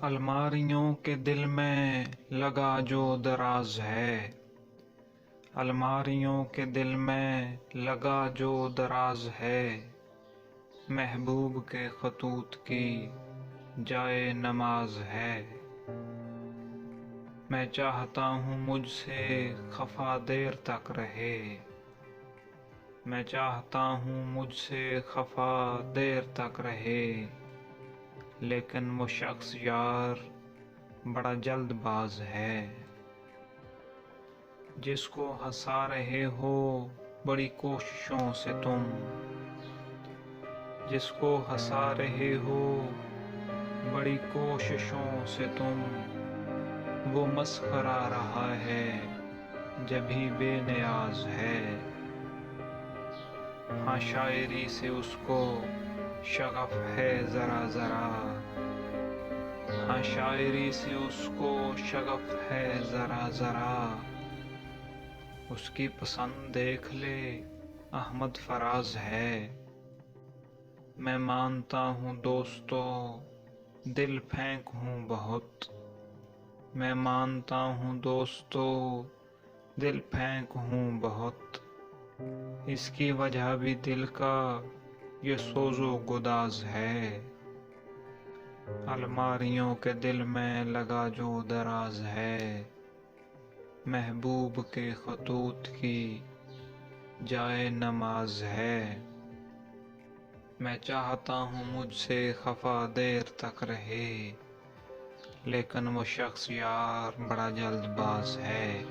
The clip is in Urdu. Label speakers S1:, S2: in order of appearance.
S1: الماریوں کے دل میں لگا جو دراز ہے، الماریوں کے دل میں لگا جو دراز ہے، محبوب کے خطوط کی جائے نماز ہے۔ میں چاہتا ہوں مجھ سے خفا دیر تک رہے، میں چاہتا ہوں مجھ سے خفا دیر تک رہے، لیکن وہ شخص یار بڑا جلد باز ہے۔ جس کو ہنسا رہے ہو بڑی کوششوں سے تم، جس کو ہنسا رہے ہو بڑی کوششوں سے تم، وہ مسخرہ رہا ہے جبھی بے نیاز ہے۔ ہاں شاعری سے اس کو شغف ہے ذرا ذرا، ہاں شاعری سے اس کو شغف ہے ذرا ذرا، اس کی پسند دیکھ لے احمد فراز ہے۔ میں مانتا ہوں دوستو دل پھینک ہوں بہت، میں مانتا ہوں دوستو دل پھینک ہوں بہت، اس کی وجہ بھی دل کا یہ سوز و گداز ہے۔ الماریوں کے دل میں لگا جو دراز ہے، محبوب کے خطوط کی جائے نماز ہے۔ میں چاہتا ہوں مجھ سے خفا دیر تک رہے، لیکن وہ شخص یار بڑا جلد باز ہے۔